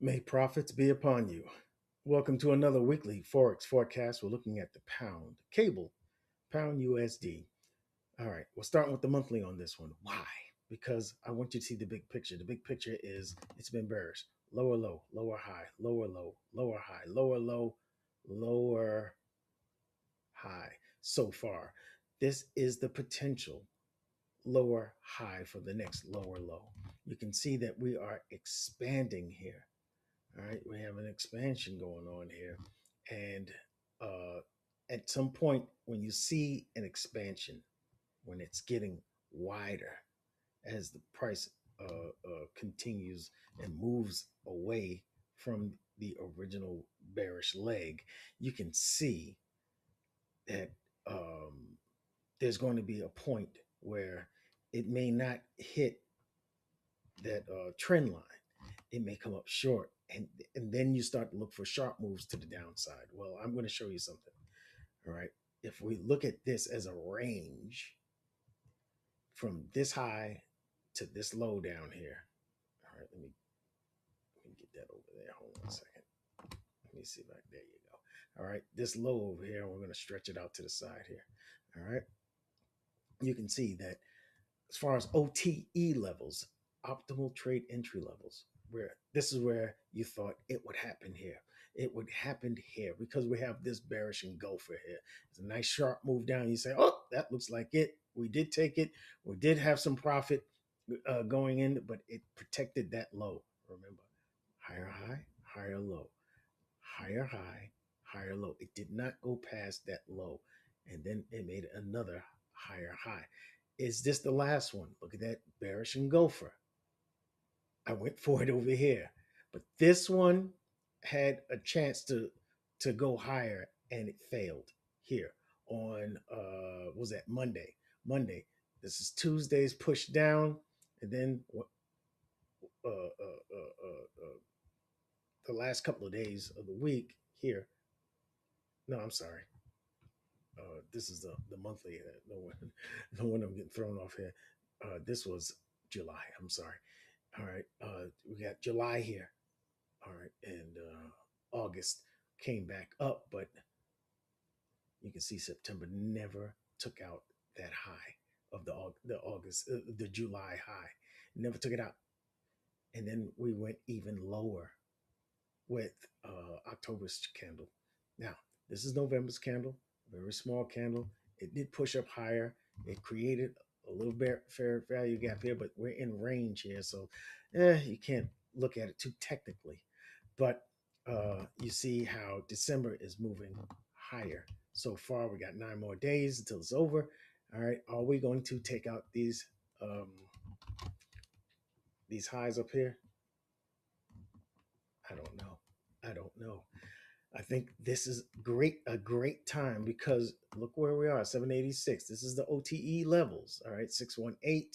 May profits be upon you. Welcome to another weekly Forex forecast. We're looking at the pound, cable, pound USD. All right, we're starting with the monthly on this one. Why? Because I want you to see the big picture. The big picture is it's been bearish. Lower low, lower high, lower low, lower high, lower low, lower high so far. This is the potential lower high for the next lower low. You can see that we are expanding here. All right, we have an expansion going on here. And at some point, when you see an expansion, when it's getting wider as the price continues and moves away from the original bearish leg, you can see that there's going to be a point where it may not hit that trend line. It may come up short, and then you start to look for sharp moves to the downside. Well, I'm going to show you something. All right, if we look at this as a range from this high to this low down here. All right, let me get that over there. Hold on a second. Let me see if there you go. All right, this low over here, we're going to stretch it out to the side here. All right, you can see that as far as OTE levels, optimal trade entry levels, where this is where you thought it would happen here. It would happen here because we have this bearish engulfer here. It's a nice sharp move down. You say, oh, that looks like it. We did take it. We did have some profit going in, but it protected that low. Remember, higher high, higher low, higher high, higher low. It did not go past that low. And then it made another higher high. Is this the last one? Look at that bearish engulfer. I went for it over here. But this one had a chance to go higher and it failed here on what was that Monday. Monday. This is Tuesday's push down. And then the last couple of days of the week here. No, I'm sorry. This is the monthly. The one I'm getting thrown off here. This was July. I'm sorry. All right. We got July here. All right. And August came back up, but you can see September never took out that high of the August, the July high. Never took it out. And then we went even lower with October's candle. Now, this is November's candle, very small candle. It did push up higher. It created a little bit fair value gap here, but we're in range here. So you can't look at it too technically. But you see how December is moving higher. So far, we got 9 more days until it's over. All right, are we going to take out these highs up here? I don't know. I don't know. I think this is a great time because look where we are, 786. This is the OTE levels, all right, 618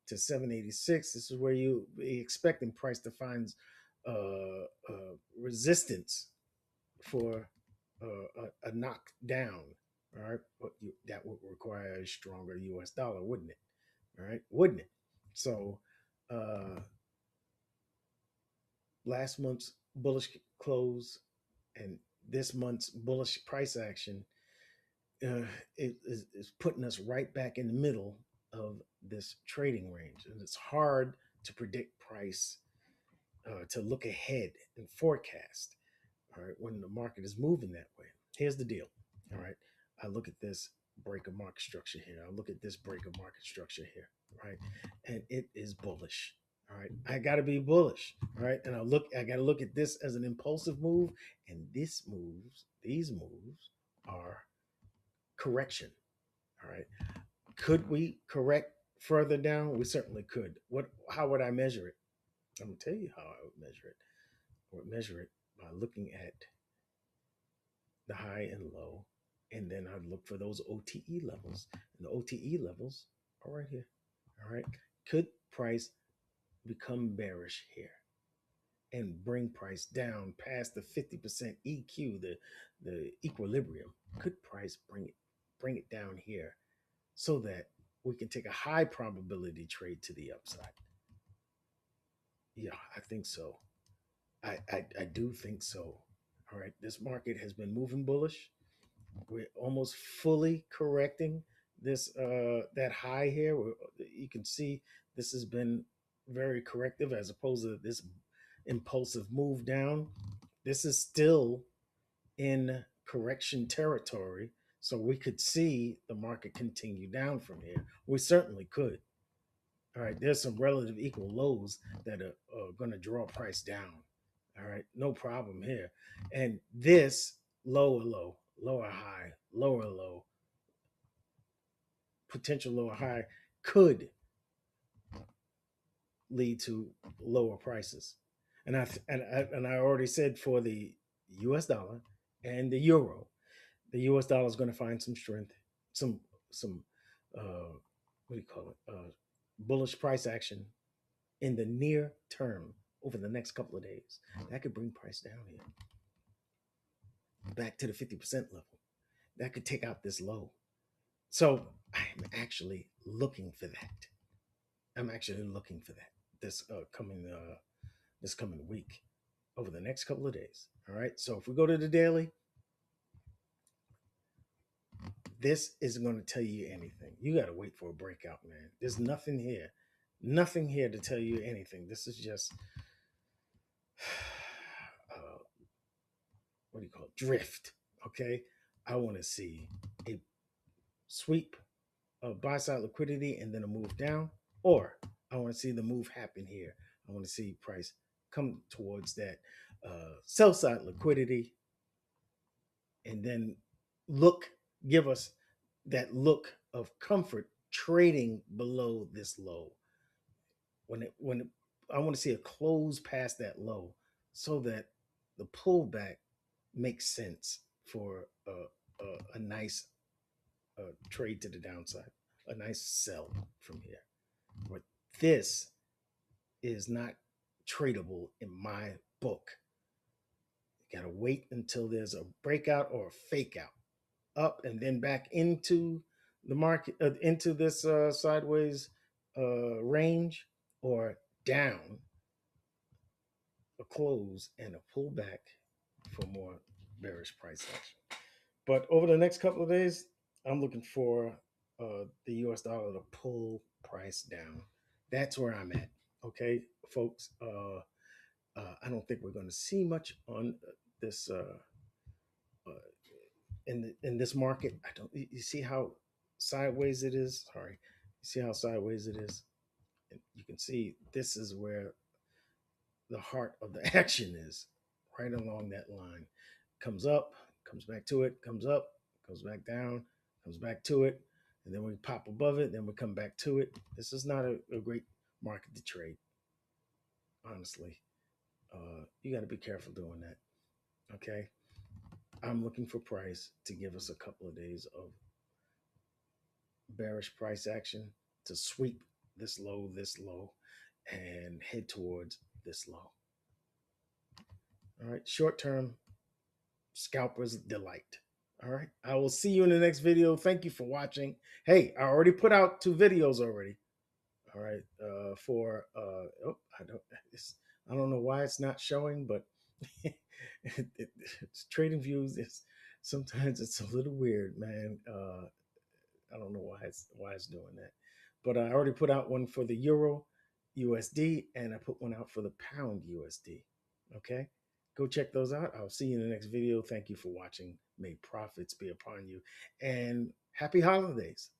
to 786. This is where you be expecting price to find resistance for a knockdown, all right. But that would require a stronger U.S. dollar, wouldn't it? All right, wouldn't it? So last month's bullish close and this month's bullish price action is putting us right back in the middle of this trading range. And it's hard to predict price, to look ahead and forecast, all right, when the market is moving that way. Here's the deal, all right. I look at this break of market structure here. I look at this break of market structure here, right? And it is bullish. All right, I got to be bullish. All right, and I got to look at this as an impulsive move, and these moves are correction. All right, could we correct further down? We certainly could. How would I measure it? I'm gonna tell you how I would measure it. I would measure it by looking at the high and low, and then I'd look for those OTE levels. And the OTE levels are right here. All right, could price become bearish here and bring price down past the 50% EQ, the equilibrium? Could price bring it down here so that we can take a high probability trade to the upside? Yeah, I think so. I do think so. All right, this market has been moving bullish. We're almost fully correcting this that high here. You can see this has been very corrective as opposed to this impulsive move down. This is still in correction territory, so we could see the market continue down from here. We certainly could. All right, there's some relative equal lows that are going to draw price down. All right, no problem here. And this lower low, lower high, lower low, potential lower high could lead to lower prices. And I already said for the U.S. dollar and the euro, the U.S. dollar is going to find some strength, some what do you call it, bullish price action in the near term over the next couple of days. That could bring price down here back to the 50% level. That could take out this low. So I'm actually looking for that. I'm actually looking for that this coming week over the next couple of days. All right. So if we go to the daily, this isn't going to tell you anything. You got to wait for a breakout, man. There's nothing here. Nothing here to tell you anything. This is just what do you call it? Drift. Okay. I want to see a sweep of buy side liquidity and then a move down, or I want to see the move happen here. I want to see price come towards that sell side liquidity and then give us that look of comfort trading below this low. I want to see a close past that low so that the pullback makes sense for a nice trade to the downside, a nice sell from here. But this is not tradable in my book. You got to wait until there's a breakout or a fake out up and then back into the market, into this sideways range, or down a close and a pullback for more bearish price action. But over the next couple of days, I'm looking for the US dollar to pull price down. That's where I'm at. Okay, folks. I don't think we're going to see much on this in this market. I don't. You see how sideways it is. Sorry, you see how sideways it is. And you can see this is where the heart of the action is, right along that line. Comes up, comes back to it, comes up, comes back down, comes back to it, and then we pop above it, then we come back to it. This is not a great market to trade, honestly. You got to be careful doing that. Okay, I'm looking for price to give us a couple of days of bearish price action to sweep this low, and head towards this low. All right, short term scalpers delight. All right, I will see you in the next video. Thank you for watching. Hey, I already put out 2 videos already. All right, I don't know why it's not showing, but it's trading views. Sometimes it's a little weird, man. I don't know why it's doing that, but I already put out one for the Euro USD, and I put one out for the Pound USD. Okay, go check those out. I'll see you in the next video. Thank you for watching. May profits be upon you, and happy holidays.